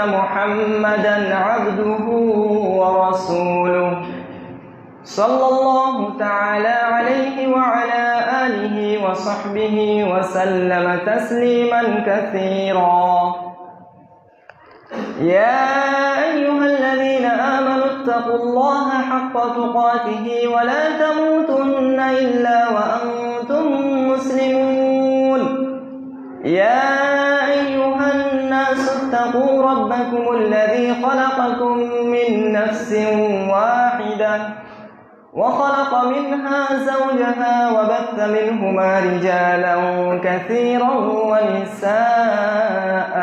محمدا عبده ورسوله صلى الله تعالى عليه وعلى آله وصحبه وسلم تسليما كثيرا يا أيها الذين آمنوا اتقوا الله حق تقاته ولا تموتن إلا وأنتم مسلمون يا أيها الناس اتقوا ربكم الذي خلقكم من نفس واحدة وخلق منها زوجها وبث منهما رجالا كثيرا ونساء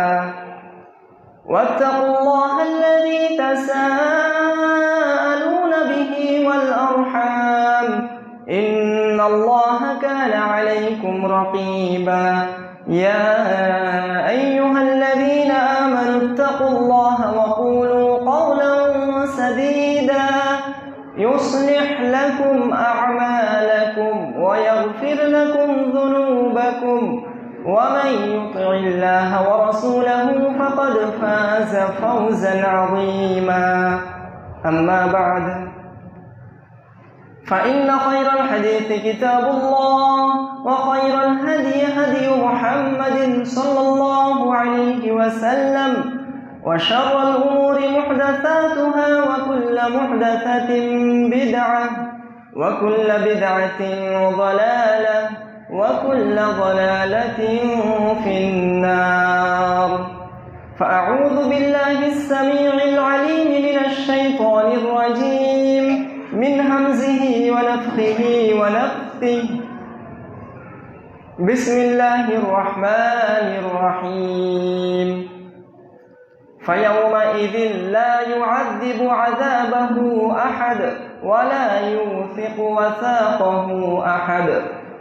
واتقوا الله الذي تساءلون به والأرحام إن الله كان عليكم رقيبا يا أيها الذين آمنوا اتقوا الله وقولوا قولا سديدا يصلح لكم أعمالكم ويغفر لكم ذنوبكم ومن يطع الله ورسوله فقد فاز فوزا عظيما أما بعد فإن خير الحديث كتاب الله وخير الهدي هدي محمد صلى الله عليه وسلم وشر الأمور محدثاتها وكل محدثة بدعة وكل بدعة ضلالة وكل ضلالة في النار فأعوذ بالله السميع العليم من الشيطان الرجيم من همزه ونفخه ونفثه بسم الله الرحمن الرحيم فيومئذ لا يعذب عذابه أحد ولا يوثق وثاقه أحد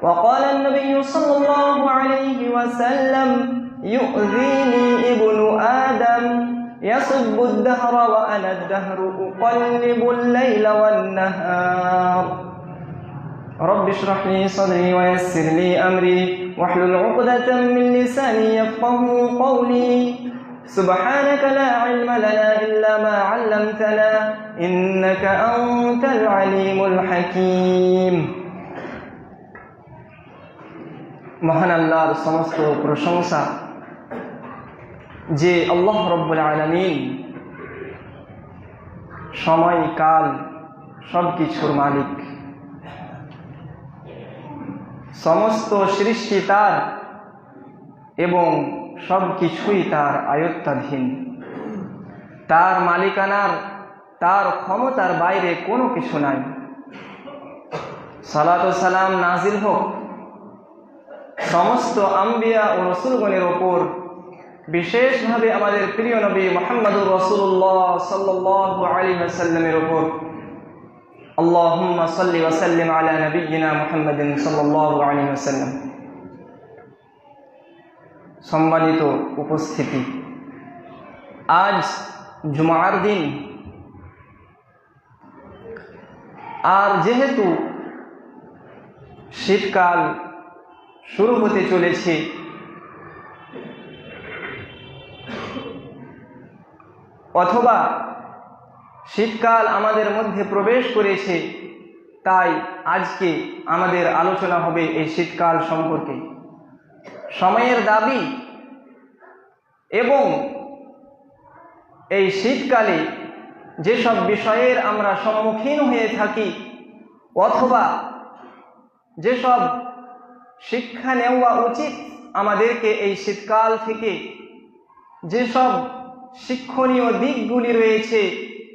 وقال النبي صلى الله عليه وسلم يؤذيني ابن آدم يسب الدهر وأنا الدهر أقلب الليل والنهار رب اشرح لي صدري ويسر لي أمري واحلل عقدة من لساني يفقهوا قولي سبحانك لا علم لنا إلا ما علمتنا إنك أنت العليم الحكيم মহান আল্লাহর সমস্ত প্রশংসা যে আল্লাহ রব্বুল আলামিন সময় কাল সবকিছুর মালিক, সমস্ত সৃষ্টি তার এবং সবকিছুই তার আয়ত্তাধীন। তার মালিকানার, তার ক্ষমতার বাইরে কোনো কিছু নাই। সালাত ও সালাম নাজিল হোক সমস্ত আম্বিয়া ও রসুলগণের ওপর, বিশেষভাবে আমাদের প্রিয় নবী মুহাম্মদুর রাসূলুল্লাহ সাল্লাল্লাহু আলাইহি ওয়াসাল্লামের ওপর। আল্লাহুম্মা সাল্লি ওয়া সাল্লিম আলা নাবিয়্যিনা মুহাম্মাদিন সাল্লাল্লাহু আলাইহি ওয়াসাল্লাম। সম্মানিত উপস্থিতি, আজ জুমার দিন, আর যেহেতু শীতকাল শুরু হতে চলেছে, অথবা শীতকাল আমাদের মধ্যে প্রবেশ করেছে, তাই আজকে আমাদের আলোচনা হবে এই শীতকাল সম্পর্কে। সময়ের দাবি এবং এই শীতকালে যেসব বিষয়ের আমরা সম্মুখীন হয়ে থাকি, অথবা যেসব শিক্ষা নেওয়া উচিত আমাদেরকে এই শীতকাল থেকে, যেসব শিক্ষণীয় দিকগুলি রয়েছে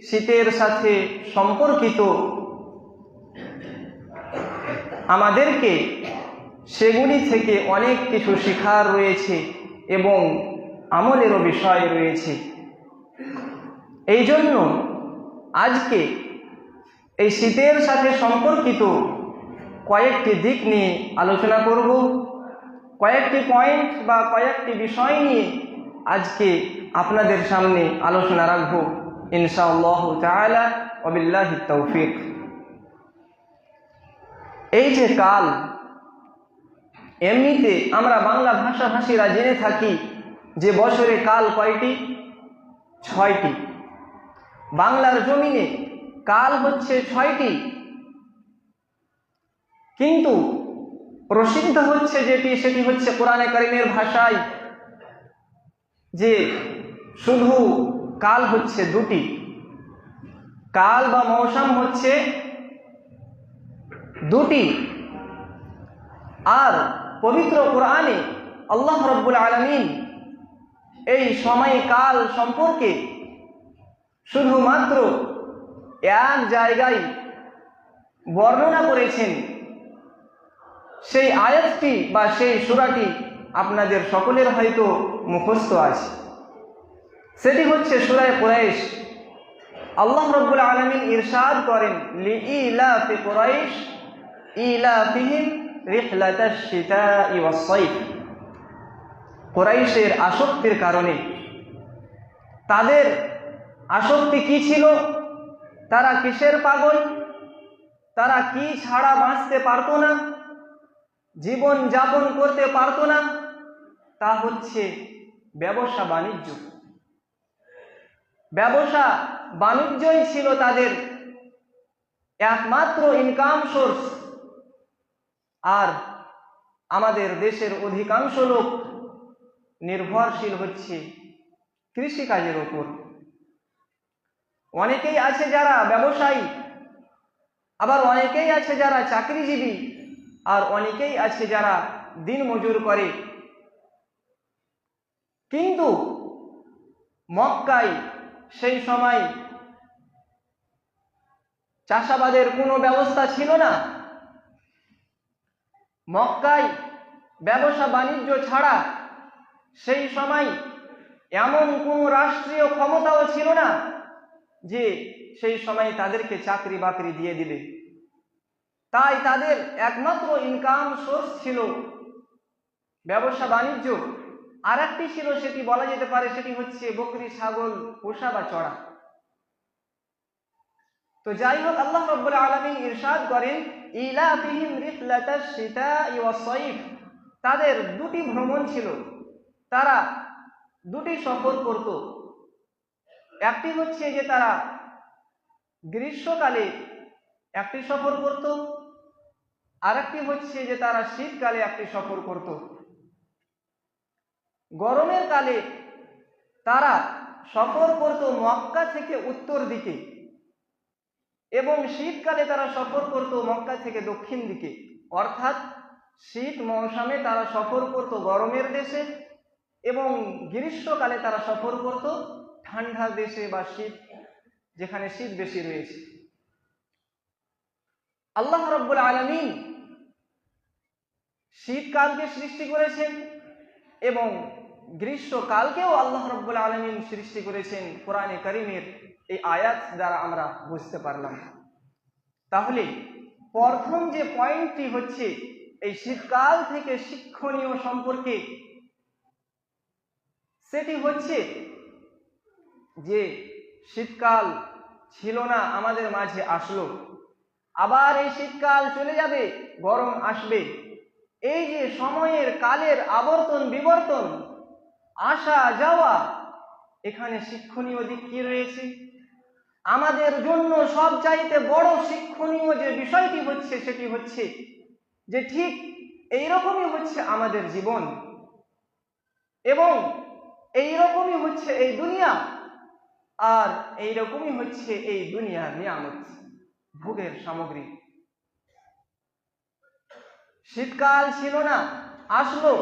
শীতের সাথে সম্পর্কিত, আমাদেরকে সেগুলি থেকে অনেক কিছু শিখার রয়েছে এবং আমলেরও বিষয় রয়েছে। এই জন্য আজকে এই শীতের সাথে সম্পর্কিত কয়েকটি দিক নিয়ে আলোচনা করব, কয়েকটি পয়েন্ট বা কয়েকটি বিষয় নিয়ে আজকে আপনাদের সামনে আলোচনা রাখব ইনশাআল্লাহ তাআলা ওয়া বিল্লাহিত তাওফিক। এই যে কাল, এমনিতে আমরা বাংলা ভাষাভাষীরা জেনে থাকি যে বছরে কাল কয়টি? 6টি, বাংলার জমিনে কাল হচ্ছে 6টি, কিন্তু প্রসিদ্ধ হচ্ছে সেটি হচ্ছে কোরআনে কারিমের ভাষায় যে শুধু কাল হচ্ছে 2টি, কাল বা মৌসুম হচ্ছে 2টি। আর পবিত্র কোরআনে আল্লাহ রাব্বুল আলামিন এই সময়কাল সম্পর্কে শুধুমাত্র এক জায়গায় বর্ণনা করেছেন। সেই আয়াতটি বা সেই সূরাটি আপনাদের সকলের হয়তো মুখস্থ আছে, সেটি হচ্ছে সূরা কুরাইশ। আল্লাহ রাব্বুল আলামিন ইরশাদ করেন, লিইলাফি কুরাইশ ইলাফিহিম রিহলাতাশ শিতাই ওয়াস সাইফ। কুরাইশের আসক্তির কারণে, তাদের আসক্তি কি ছিল, তারা কিসের পাগল, তারা কি ছাড়া বাঁচতে পারতো না, জীবন যাপন করতে পারতো না, তা হচ্ছে ব্যবসা বাণিজ্য। ব্যবসা বাণিজ্যই ছিল তাদের একমাত্র ইনকাম সোর্স। আর আমাদের দেশের অধিকাংশ লোক নির্ভরশীল হচ্ছে কৃষিকাজের উপর। অনেকেই আছে যারা ব্যবসায়ী, আবার অনেকেই আছে যারা চাকরিজীবী, আর অনেকেই আছে যারা দিনমজুর করে। কিন্তু মক্কায় সেই সময় চাষাবাদের কোনো ব্যবস্থা ছিল না। মক্কায় ব্যবসা বাণিজ্য ছাড়া সেই সময় এমন কোনো রাষ্ট্রীয় ক্ষমতাও ছিল না যে সেই সময় তাদেরকে চাকরি বাকরি দিয়ে দিবে। তাই তাদের একমাত্র ইনকাম সোর্স ছিল ব্যবসা বাণিজ্য। আর একটি ছিল, সেটি বলা যেতে পারে, সেটি হচ্ছে বকরি ছাগল পোষা বা চড়া। তো যাই হোক, আল্লাহ রাব্বুল আলামিন ইরশাদ করেন, ইলাফিহিম রিহলাতাশ শিতাই ওয়াস সাইফ। তাদের 2টি ভ্রমণ ছিল, তারা 2টি সফর করত। একটি হচ্ছে যে তারা গ্রীষ্মকালে একটি সফর করত, আর একটি হচ্ছে যে তারা শীতকালে একটি সফর করত। গরমের কালে তারা সফর করত মক্কা থেকে উত্তর দিকে, এবং শীতকালে তারা সফর করত মক্কা থেকে দক্ষিণ দিকে। অর্থাৎ শীত মৌসুমে তারা সফর করত গরমের দেশে, এবং গ্রীষ্মকালে তারা সফর করত ঠান্ডা দেশে বা শীত, যেখানে শীত বেশি রয়েছে। আল্লাহ রাব্বুল আলামিন শীতকালকে সৃষ্টি করেছেন এবং গ্রীষ্মকালকেও আল্লাহ রাব্বুল আলামিন সৃষ্টি করেছেন। কোরআনে কারীমের এই আয়াত দ্বারা আমরা বুঝতে পারলাম। তাহলে প্রথম যে পয়েন্টটি হচ্ছে এই শীতকাল থেকে শিক্ষণীয় সম্পর্কে, সেটি হচ্ছে যে শীতকাল ছিল না, আমাদের মাঝে আসলো, আবার এই শীতকাল চলে যাবে, গরম আসবে। এই যে সময়ের কালের আবর্তন বিবর্তন, আসা যাওয়া, এখানে শিক্ষণীয় দিক কি রয়েছে? আমাদের জন্য সবচাইতে বড় শিক্ষণীয় যে বিষয়টি হচ্ছে, সেটি হচ্ছে যে ঠিক এইরকমই হচ্ছে আমাদের জীবন, এবং এইরকমই হচ্ছে এই দুনিয়া, আর এইরকমই হচ্ছে এই দুনিয়ার নিয়ামত, ভোগের সামগ্রী। শীতকাল ছিল না, আসলো,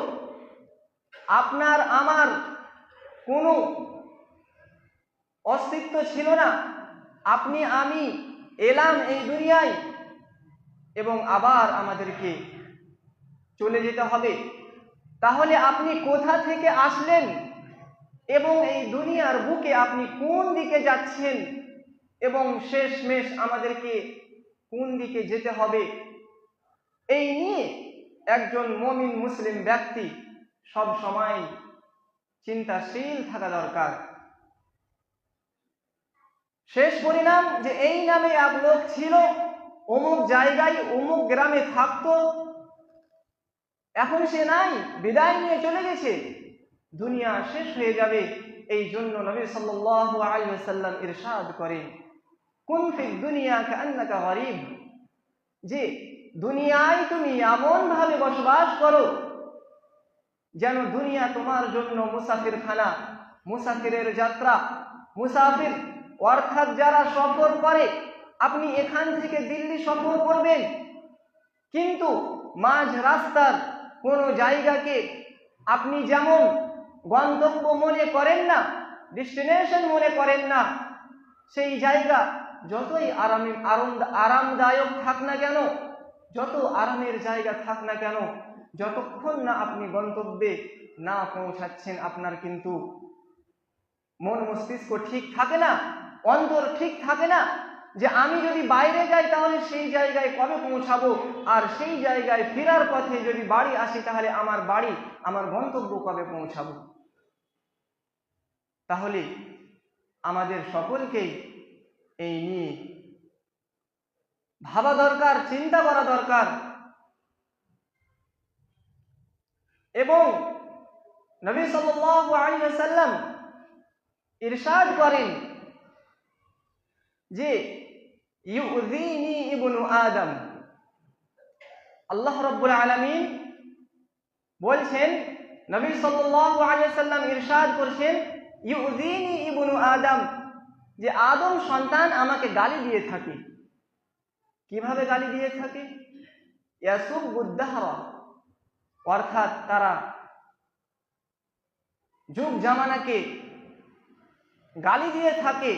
আপনার আমার কোনো অস্তিত্ব ছিল না। আপনি আমি এলাম এই দুনিয়ায়, এবং আবার আমাদেরকে চলে যেতে হবে। তাহলে আপনি কোথা থেকে আসলেন এবং এই দুনিয়ার বুকে আপনি কোন দিকে যাচ্ছেন, এবং শেষমেশ আমাদেরকে কোন দিকে যেতে হবে, এই নিয়ে একজন মুমিন মুসলিম ব্যক্তি সব সময় চিন্তাশীল থাকা দরকার। শেষ পরিণাম যে এই নামে এক লোক ছিল, অমুক জায়গায় অমুক গ্রামে থাকতো, এখন সে নাই, বিদায় নিয়ে চলে গেছে, দুনিয়া শেষ হয়ে যাবে, এই জন্য নবী সাল্লাল্লাহু আলাইহি ওয়াসাল্লাম ইরশাদ করেন, কুন ফিদ দুনিয়া কাআন্নাকা গরীব, যে দুনিয়ায় তুমি এমন ভাবে বসবাস করো যেন দুনিয়া তোমার জন্য মুসাফিরখানা, মুসাফিরের যাত্রা। মুসাফির অর্থাৎ যারা সফর করে, আপনি এখান থেকে দিল্লি সফর করবেন, কিন্তু মাঝ রাস্তার কোনো জায়গাকে আপনি যেমন গন্তব্য মনে করেন না, ডেস্টিনেশন মনে করেন না, সেই জায়গা যতই আরামদায়ক থাক না কেন, যত আরামের জায়গা থাক না কেন, যতক্ষণ না আপনি গন্তব্যে না পৌঁছাচ্ছেন, আপনার কিন্তু মন মস্তিষ্ক ঠিক থাকে না, অন্তর ঠিক থাকে না, যে আমি যদি বাইরে যাই তাহলে সেই জায়গায় কবে পৌঁছাবো, আর সেই জায়গায় ফেরার পথে যদি বাড়ি আসি তাহলে আমার বাড়ি, আমার গন্তব্য কবে পৌঁছাবো। তাহলে আমাদের সকলকেই এই নিয়ে ভাবা দরকার, চিন্তা করা দরকার। এবং নবী সাল্লাল্লাহু আলাইহি ওয়াসাল্লাম ইরশাদ করেন যে ইউযিনি ইবনু আদম, আল্লাহ রাব্বুল আলামিন বলছেন, নবী সাল্লাল্লাহু আলাইহি ওয়াসাল্লাম ইরশাদ করেছেন, ইউযিনি ইবনু আদম, যে আদম সন্তান আমাকে গালি দিয়ে থাকে। কিভাবে গালি দিয়ে থাকে? ইয়াসুবুদ দাহরা, অর্থাৎ তারা যুগ জামানাকে গালি দিয়ে থাকে।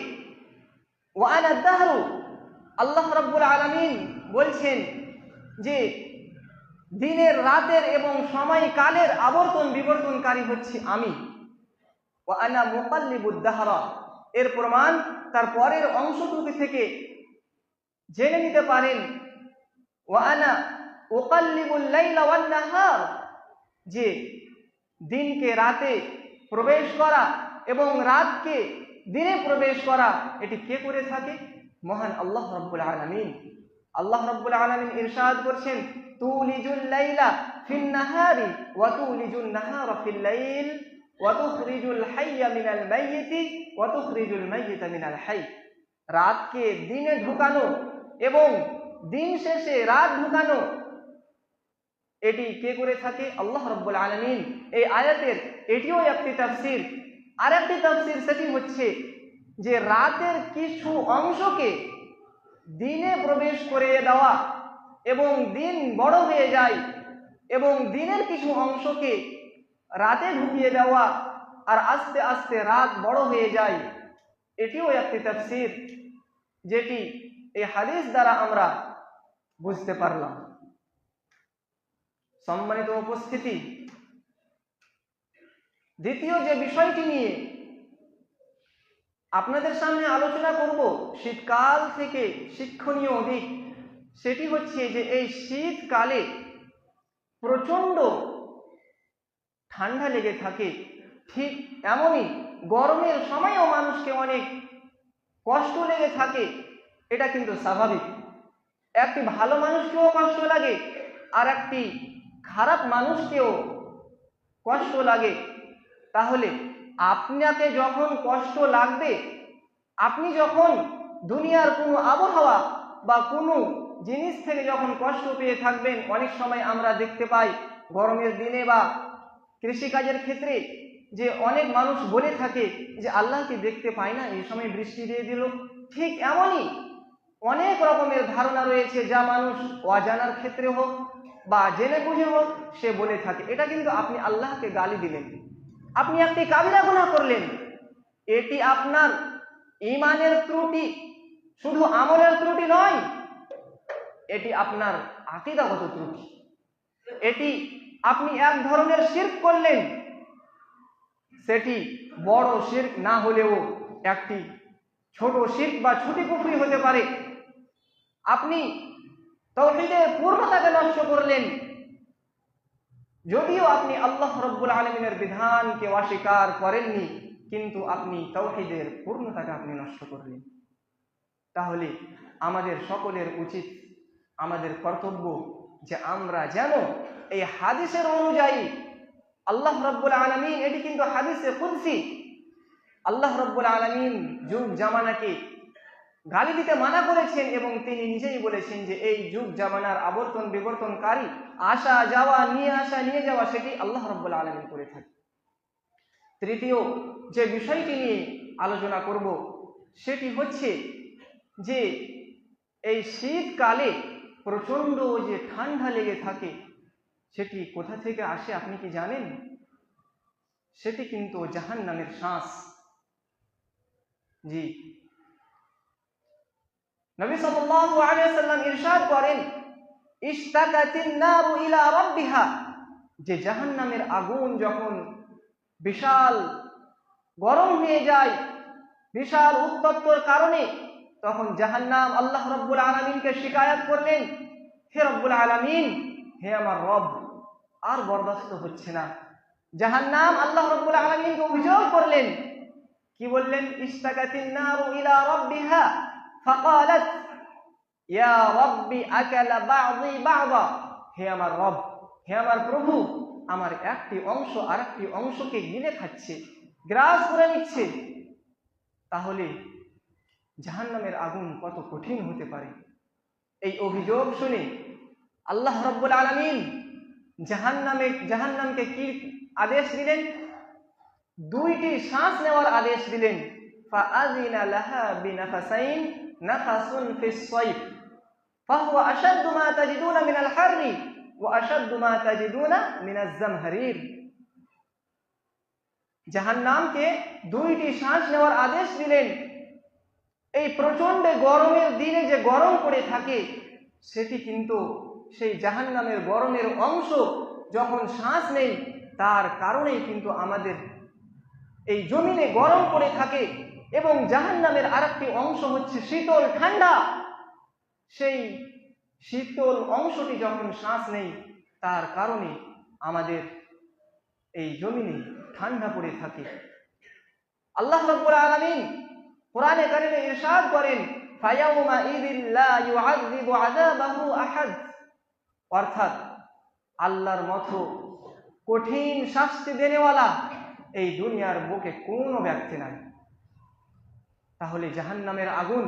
ওয়া আনা দাহরু, আল্লাহ রাব্বুল আলামিন বলছেন যে দিনের, রাতের এবং সময় কালের আবর্তন বিবর্তনকারী হচ্ছি আমি। ওয়া আনা মুকাল্লিবুদ দাহরা, এর প্রমাণ তার পরের অংশটুকু থেকে জেনে নিতে পারেন। ওয়া আনা উকাল্লিবুল লাইলা ওয়ান নাহার, যে দিনকে রাতে প্রবেশ করা এবং রাতকে দিনে প্রবেশ করা, এটি কে করে থাকে? মহান আল্লাহ রাব্বুল আলামিন। আল্লাহ রাব্বুল আলামিন ইরশাদ করছেন, তুলিজুল লাইলা ফিন নাহারি ওয়া তুলিজুন নাহারা ফিল লাইল ওয়া তুখরিজুল হাইয়া মিনাল মাইয়িতি ওয়া তুখরিজুল মাইয়িতা মিনাল হাই। রাতকে দিনে ঢুকানো এবং দিন শেষে রাত ঢুকানো, এটি কে করে থাকে? আল্লাহ রাব্বুল আলামিন। এই আয়াতের এটিও একটি তাফসীর। আরেকটি তাফসীর সেটি হচ্ছে যে রাতের কিছু অংশকে দিনে প্রবেশ করে দেওয়া এবং দিন বড় হয়ে যায়, এবং দিনের কিছু অংশকে রাতে ঢুকিয়ে দেওয়া আর আস্তে আস্তে রাত বড় হয়ে যায়। এটিও একটি তাফসীর, যেটি এই হাদিস দ্বারা আমরা বুঝতে পারলাম। সম্মানিত উপস্থিতি, দ্বিতীয় যে বিষয়টি নিয়ে আপনাদের সামনে আলোচনা করব, শীতকাল থেকে শিক্ষণীয় দিক, সেটি হচ্ছে যে এই শীতকালে প্রচণ্ড ঠান্ডা লেগে থাকে। ঠিক এমনই গরমের সময়ও মানুষকে অনেক কষ্ট লেগে থাকে, এটা কিন্তু স্বাভাবিক। একটি ভালো মানুষকেও কষ্ট লাগে, আর একটি খারাপ মানুষকেও কষ্ট লাগে। তাহলে আপনাকে যখন কষ্ট লাগবে, আপনি যখন দুনিয়ার কোনো আবহাওয়া বা কোনো জিনিস থেকে যখন কষ্ট পেয়ে থাকবেন, অনেক সময় আমরা দেখতে পাই গরমের দিনে বা কৃষিকাজের ক্ষেত্রে যে অনেক মানুষ বলে থাকে যে আল্লাহকে দেখতে পায় না, এই সময় বৃষ্টি দিয়ে দিল। ঠিক এমনই অনেক রকমের ধারণা রয়েছে, যা মানুষ অজানার ক্ষেত্রে হোক বা জেনে বুঝে হোক সে বলে থাকে। এটা কিন্তু আপনি আল্লাহকে গালি দিলেন, আপনি একটি কাবিরা গুনাহ করলেন। এটি আপনার ঈমানের ত্রুটি, শুধু আমলের ত্রুটি নয়, এটি আপনার আকীদাগত ত্রুটি। এটি আপনি এক ধরনের শিরক করলেন, সেটি বড় শিরক না হলেও একটি ছোট শিরক বা ছোট কুফরি হতে পারে। আপনি তাওহীদের পূর্ণতাকে নষ্ট করলেন, যদিও আপনি আল্লাহ রাব্বুল আলামিনের বিধানকে অস্বীকার করেননি, কিন্তু আপনি তাওহীদের পূর্ণতাকে আপনি নষ্ট করলেন। তাহলে আমাদের সকলের উচিত, আমাদের কর্তব্য যে আমরা যেন এই হাদিসের অনুযায়ী, আল্লাহ রাব্বুল আলামিন, এটি কিন্তু হাদিসে কুদসি, আল্লাহ রাব্বুল আলামিন যুগ জামানাকে গালি দিতে মানা করেছেন এবং তিনি নিজেই বলেছেন যে এই যুগ জামানার আবর্তন বিবর্তনকারী আসা যাওয়া নিয়ে যাওয়া সেটি আল্লাহ রাব্বুল আলামিন করে থাকে। তৃতীয় যে বিষয়টি নিয়ে আলোচনা করব সেটি হচ্ছে যে এই শীতকালে প্রচণ্ড যে ঠান্ডা লেগে থাকে সেটি কোথা থেকে আসে আপনি কি জানেন? সেটি কিন্তু জাহান্নামের শ্বাস। জি, নবী সাল্লাল্লাহু আলাইহি ওয়াসাল্লাম ইরশাদ করেন, ইশতাকাতিন নারু ইলা রাব্বিহা, যে জাহান্নামের আগুন যখন বিশাল গরম হয়ে যায়, বিশাল উত্তপ্তর কারণে, তখন জাহান্নাম আল্লাহ রাব্বুল আলামিনকে শিকায়াত করলেন, হে রব্বুল আলামিন, হে আমার রব, আর বরদাস্ত হচ্ছে না। জাহান্নাম আল্লাহ রাব্বুল আলামিনকে অভিযোগ করলেন, কি বললেন? ইশতাকাতিন নারু ইলা রাব্বিহা ফাকালাত ইয়া রাব্বি আকালা বা'দি বা'দা, হে আমার রব, হে আমার প্রভু, আমার একটি অংশ আরেকটি অংশকে গিলে খাচ্ছে, গ্রাস করে নিচ্ছে। তাহলে জাহান্নামের আগুন কত কঠিন হতে পারে। এই অভিযোগ শুনে আল্লাহ রাব্বুল আলামিন জাহান্নামকে কি আদেশ দিলেন? দুইটি শ্বাস নেওয়ার আদেশ দিলেন। ফাআযিনা লাহা বিনাফাসাইন, নাফাসুন ফিস সাইফ ফাহুয়া আশাদ্দু মা তাজিদুনা মিনাল হাররি ওয়া আশাদ্দু মা তাজিদুনা মিনাজ জামহারির। জাহান্নামকে দুইটি শ্বাস নেওয়ার আদেশ দিলেন। এই প্রচন্ড গরমের দিনে যে গরম পড়ে থাকে সেটি কিন্তু সেই জাহান্নামের গরমের অংশ যখন শ্বাস নেই তার কারণেই কিন্তু আমাদের এই জমিনে গরম পড়ে থাকে। এবং জাহান্নামের আরেকটি অংশ হচ্ছে শীতল ঠান্ডা। সেই শীতল অংশটি যখন শ্বাস নেই তার কারণে আমাদের এই জমিনে ঠান্ডা পড়ে থাকে। আল্লাহ রাব্বুল আলামিন কোরআনে কারিমে ইরশাদ করেন, ফায়াউমা ইযিল লা ইউআযযিবু আযাবাহু আহাদ, অর্থাৎ আল্লাহর মতো কঠিন শাস্তি দেনেওয়ালা এই দুনিয়ার বুকে কোনো ব্যক্তি নাই। তাহলে জাহান্নামের আগুন,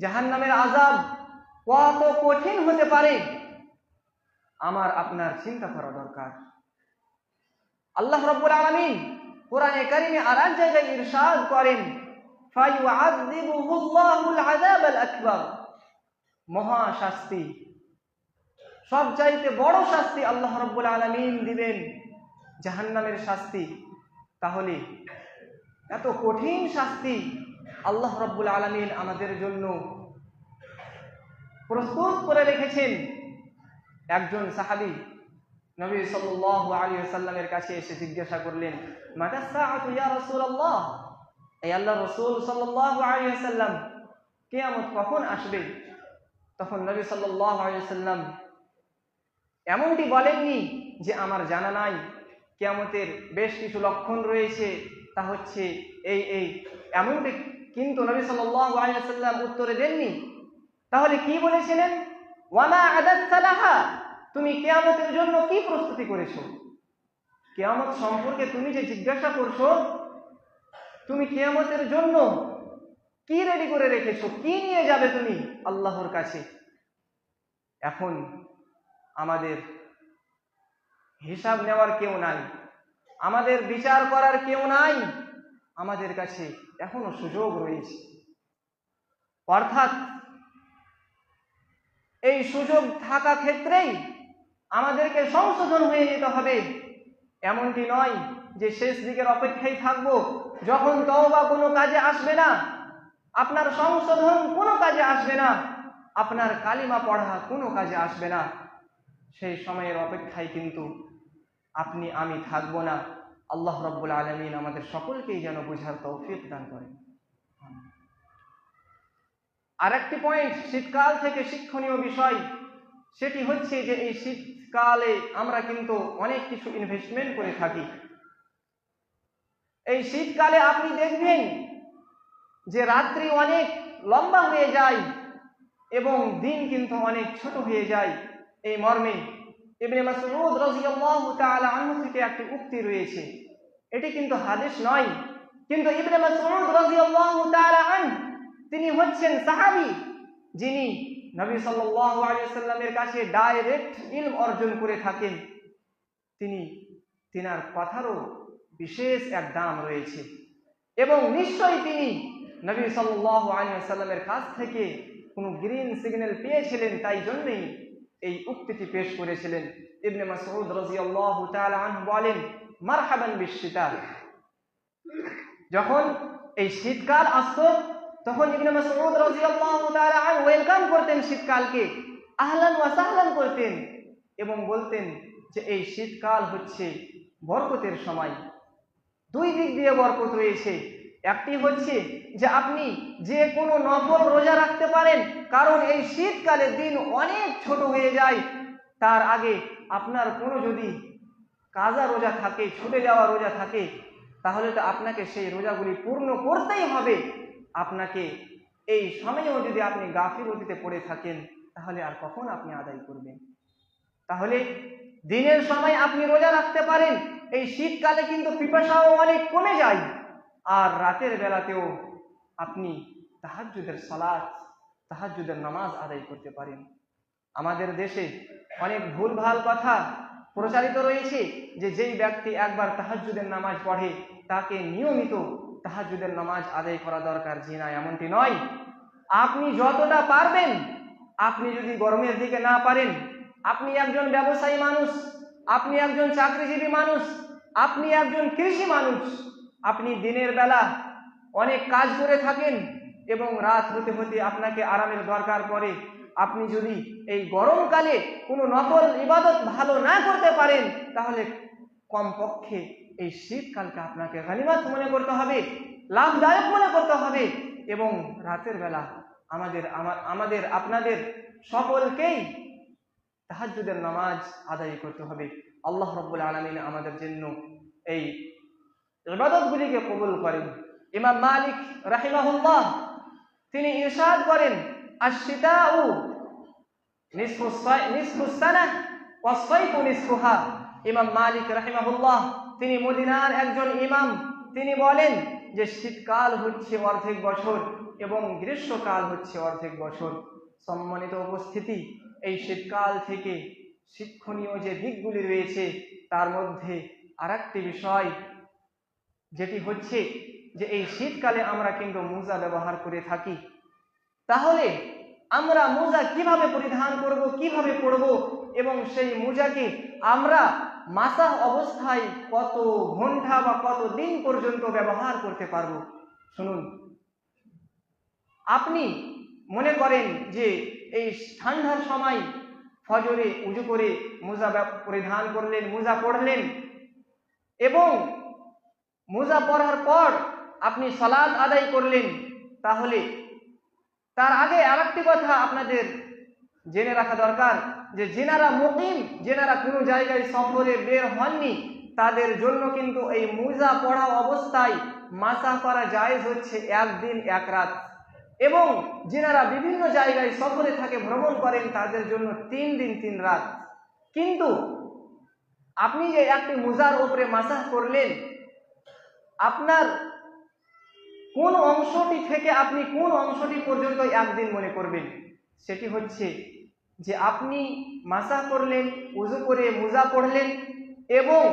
জাহান্নামের আযাব কত কঠিন হতে পারে আমার আপনার চিন্তা করা দরকার। আল্লাহ রাব্বুল আলামিন কোরআনে কারিমে আর এক জায়গায় ইরশাদ করেন, ফায়ুআযযিবুহুল্লাহুল আযাবাল আকবার, মহা শাস্তি, সবচাইতে বড় শাস্তি আল্লাহ রাব্বুল আলামিন দিবেন জাহান্নামের শাস্তি। তাহলে এত কঠিন শাস্তি আল্লাহ রাব্বুল আলামিন আমাদের জন্য প্রস্তুত করে রেখেছেন। একজন সাহাবী নবী সাল্লাল্লাহু আলাইহি ওয়াসাল্লামের কাছে এসে জিজ্ঞাসা করলেন, মাতা সাআতু ইয়া রাসূলুল্লাহ, এই আল্লাহর রাসূল সাল্লাল্লাহু আলাইহি ওয়াসাল্লাম, কিয়ামত কখন আসবে? তখন নবী সাল্লাল্লাহু আলাইহি ওয়াসাল্লাম এমনটি বলেননি যে আমার জানা নাই, কিয়ামতের বেশ কিছু লক্ষণ রয়েছে, তা হচ্ছে এই এমনটি কিন্তু নবী সাল্লাল্লাহু আলাইহি ওয়াসাল্লাম উত্তরে দেননি। তাহলে কি বলেছিলেন? ওয়ামা আদাত্তা লাহা, তুমি কিয়ামতের জন্য কি প্রস্তুতি করেছো? কিয়ামত সম্পর্কে তুমি যে জিজ্ঞাসা করছো, তুমি কিয়ামতের জন্য কি রেডি করে রেখেছো, কি নিয়ে যাবে তুমি আল্লাহর কাছে? এখন আমাদের হিসাব নেওয়ার কেউ নাই, আমাদের বিচার করার কেউ নাই, আমাদের কাছে এখনো সুযোগ রয়েছে। অর্থাৎ এই সুযোগ থাকা ক্ষেত্রেই আমাদেরকে সংশোধন হয়ে যেতে হবে। এমনটি নয় যে শেষ দিকের অপেক্ষায় থাকবো, যখন তওবা কোনো কাজে আসবে না, আপনার সংশোধন কোনো কাজে আসবে না, আপনার কালিমা পড়া কোনো কাজে আসবে না, সেই সময়ের অপেক্ষায় কিন্তু আপনি আমি থাকবো না। আল্লাহ রাব্বুল আলামিন আমাদের সকলকেই যেন বুঝার তৌফিক দান করেন। আরেকটি পয়েন্ট শীতকাল থেকে শিক্ষণীয় বিষয়, সেটি হচ্ছে যে এই শীতকালে আমরা কিন্তু অনেক কিছু ইনভেস্টমেন্ট করে থাকি। এই শীতকালে আপনি দেখবেন যে রাত্রি অনেক লম্বা হয়ে যায় এবং দিন কিন্তু অনেক ছোট হয়ে যায়। এই মর্মে ইবনে মাসউদ রাদিয়াল্লাহু তাআলা আনহু থেকে একটি উক্তি রয়েছে, এটি কিন্তু হাদিস নয়, কিন্তু ইবনে মাসউদ রাদিয়াল্লাহু তাআলা আনহু তিনি হচ্ছেন সাহাবী, যিনি নবী সাল্লাল্লাহু আলাইহি ওয়াসাল্লামের কাছে ডাইরেক্ট ইলম অর্জন করে থাকেন। তিনার কথারও বিশেষ এক দাম রয়েছে এবং নিশ্চয়ই তিনি নবী সাল্লাল্লাহু আলাইহি ওয়াসাল্লামের কাছ থেকে কোনো গ্রিন সিগন্যাল পেয়েছিলেন, তাই জন্যই এই উক্তিটি পেশ করেছিলেন। ইবনে মাসউদ রাদিয়াল্লাহু তাআলা আনহু বলেন, মারহাবান বিশ-শিতা। যখন এই শীতকাল আসতো তখন ইবনে মাসউদ রাদিয়াল্লাহু তাআলা আনহু ওয়েলকাম করতেন শীতকালকে, আহলান ওয়া সাহলান করতেন এবং বলতেন যে এই শীতকাল হচ্ছে বরকতের সময়। দুই দিক দিয়ে বরকত রয়েছে। একটি হচ্ছে যে আপনি যে কোনো নফল রোজা রাখতে পারেন, কারণ এই শীতকালে দিন অনেক ছোট হয়ে যায়। তার আগে আপনার কোনো যদি কাজা রোজা থাকে, ছুটে যাওয়া রোজা থাকে, তাহলে তো আপনাকে সেই রোজাগুলি পূর্ণ করতেই হবে। আপনাকে এই সময়েও যদি আপনি গাফিলতিতে পড়ে থাকেন, তাহলে আর কখন আপনি আদায় করবেন? তাহলে দিনের সময় আপনি রোজা রাখতে পারেন, এই শীতকালে কিন্তু পিপাসাও অনেক কমে যায়। আর রাতের বেলাতেও আপনি তাহাজ্জুদের সালাত, তাহাজ্জুদের নামাজ আদায় করতে পারেন। আমাদের দেশে অনেক ভুলভাল কথা প্রচারিত রয়েছে যে যেই ব্যক্তি একবার তাহাজ্জুদের নামাজ পড়ে তাকে নিয়মিত তাহাজ্জুদের নামাজ আদায় করা দরকার। জি না, এমনটি নয়। আপনি যতটা পারবেন, আপনি যদি গরমের দিকে না পারেন, আপনি একজন ব্যবসায়ী মানুষ, আপনি একজন চাকরিজীবী মানুষ, আপনি একজন কৃষি মানুষ, আপনি দিনের বেলা অনেক কাজ করে থাকেন এবং রাত হতে হতে আপনাকে আরামের দরকার পড়ে। আপনি যদি এই গরমকালে কোনো নফল ইবাদত ভালো না করতে পারেন, তাহলে কমপক্ষে এই শীতকালকে আপনাকে গনিমত মনে করতে হবে, লাভদায়ক মনে করতে হবে। এবং রাতের বেলা আমাদের আপনাদের সকলকেই তাহাজ্জুদের নামাজ আদায় করতে হবে। আল্লাহ রাব্বুল আলামিন আমাদের জন্য এই ইবাদতগুলিকে কবুল করেন। ইমাম মালিক রাহিমাহুল্লাহ তিনি ইরশাদ করেন, আশ-শিতাউ নিসফুস সানাহ ওয়াস-সাইফু নিসফুহা। ইমাম মালিক রাহিমাহুল্লাহ তিনি মদিনার একজন ইমাম। তিনি বলেন যে শীতকাল হচ্ছে অর্ধেক বছর এবং গ্রীষ্মকাল হচ্ছে অর্ধেক বছর। সম্মানিত উপস্থিতি, এই শীতকাল থেকে শিক্ষণীয় যে দিকগুলি রয়েছে তার মধ্যে আরেকটি বিষয় যেটি হচ্ছে যে এই শীতকালে আমরা কিন্তু মোজা ব্যবহার করে থাকি। তাহলে আমরা মোজা কিভাবে পরিধান করব, কিভাবে পরব এবং সেই মোজাকে আমরা মাসাহ অবস্থায় কত ঘন্টা বা কত দিন পর্যন্ত ব্যবহার করতে পারবো? শুনুন, আপনি মনে করেন যে এই ঠান্ডার সময় ফজরে উজু করে মোজা পরিধান করলেন, মোজা পড়লেন এবং মোজা পরার পর আপনি সালাত আদায় করলেন। তাহলে তার আগে আরেকটি কথা আপনাদের জেনে রাখা দরকার যে যেনারা মুকিম, যেনারা কোনো জায়গায় সফরে বের হননি, তাদের জন্য কিন্তু এই মোজা পড়া অবস্থায় মাসাহ করা জায়েজ হচ্ছে 1 দিন 1 রাত। এবং যেনারা বিভিন্ন জায়গায় সফরে থাকে, ভ্রমণ করেন, তাদের জন্য 3 দিন 3 রাত। কিন্তু আপনি যে একটি মোজার উপরে মাসাহ করলেন, আপনার কোন অংশটি থেকে আপনি কোন অংশটি পর্যন্ত 1 দিন মনে করবেন? সেটি হচ্ছে যে আপনি মাসাহ করলেন, উযু করে মোজা পড়লেন এবং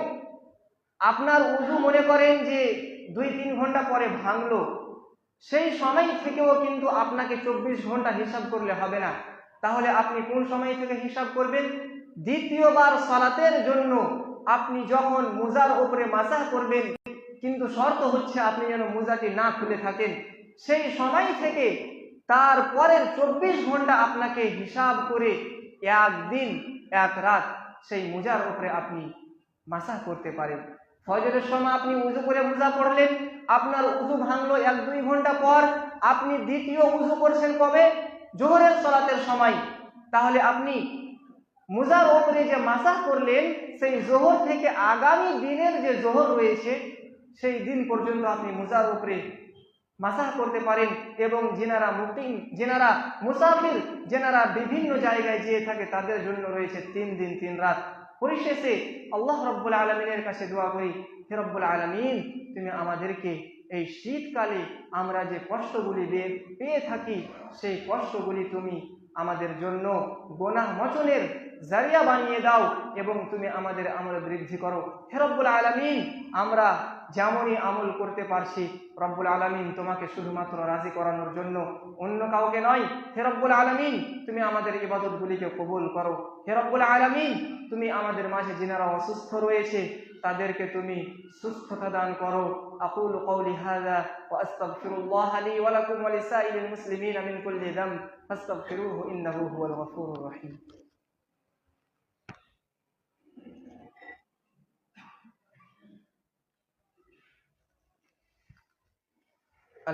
আপনার উযু মনে করেন যে 2-3 ঘন্টা পরে ভাঙলো, সেই সময় থেকেও কিন্তু আপনাকে 24 ঘন্টা হিসাব করলে হবে না। তাহলে আপনি কোন সময় থেকে হিসাব করবেন? দ্বিতীয়বার সালাতের জন্য আপনি যখন মোজার উপরে মাসাহ করবেন, কিন্তু শর্ত হচ্ছে আপনি যেন মোজাটি না খুলে থাকেন, সেই সময় থেকে তারপরের 24 ঘন্টা আপনাকে হিসাব করে 1 দিন 1 রাত সেই মোজার উপরে আপনি মাসাহ করতে পারেন। ফজরের সময় আপনি উযু করে মোজা পড়লেন, আপনার উযু ভাঙলো 1-2 ঘন্টা পর, আপনি দ্বিতীয় উযু করছেন কবে? জোহরের সালাতের সময়। তাহলে আপনি মোজার উপরে যে মাসাহ করলেন, সেই জোহর থেকে আগামী দিনের যে জোহর রয়েছে সেই দিন পর্যন্ত আপনি মোজার উপরে মাসাহ করতে পারেন। এবং যেনারা মুকিম, যেনারা মুসাফির, যেনারা বিভিন্ন জায়গায় যেয়ে থাকে, তাদের জন্য রয়েছে 3 দিন 3 রাত। পরিশেষে আল্লাহ রাব্বুল আলামিনের কাছে দোয়া করি, হে রব্বুল আলামিন, তুমি আমাদেরকে এই শীতকালে আমরা যে কষ্টগুলি পেয়ে থাকি, সেই কষ্টগুলি তুমি আমাদের জন্য গুনাহ মোচনের জারিয়া বানিয়ে দাও এবং তুমি আমাদের আমল বৃদ্ধি করো। হে রব্বুল আলামিন, আমরা যেমনই আমল করতে পারছি রব্বুল আলামিন তোমাকে শুধুমাত্র রাজি করানোর জন্য, অন্য কাউকে নয়। হে রব্বুল আলামিন, তুমি আমাদের ইবাদতগুলিকে কবুল করো। হে রব্বুল আলামিন, তুমি আমাদের মাঝে যিনারা অসুস্থ রয়েছে তাদেরকে তুমি সুস্থতা দান করো। আকুলু কওলি হাযা ওয়া আস্তাগফিরুল্লাহ লি ওয়া লাকুম ওয়া লিসাইরিল মুসলিমিনা মিন কুল্লি যামব ফাস্তাগফিরুহু ইন্নাহু হুয়াল গফুরুর রহিম।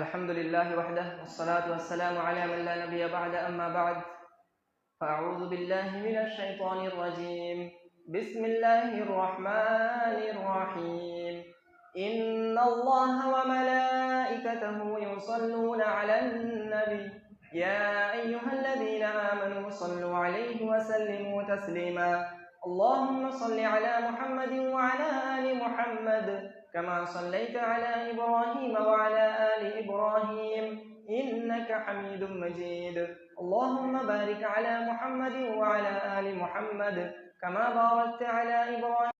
الحمد لله وحده والصلاة والسلام على من لا نبي بعد أما بعد فأعوذ بالله من الشيطان الرجيم بسم الله الرحمن الرحيم إن الله وملائكته يصلون على النبي يا أيها الذين آمنوا صلوا عليه وسلموا تسليما اللهم صل على محمد وعلى آل محمد كما صليت على إبراهيم وعلى آل إبراهيم إنك حميد مجيد اللهم بارك على محمد وعلى آل محمد كما باركت على إبراهيم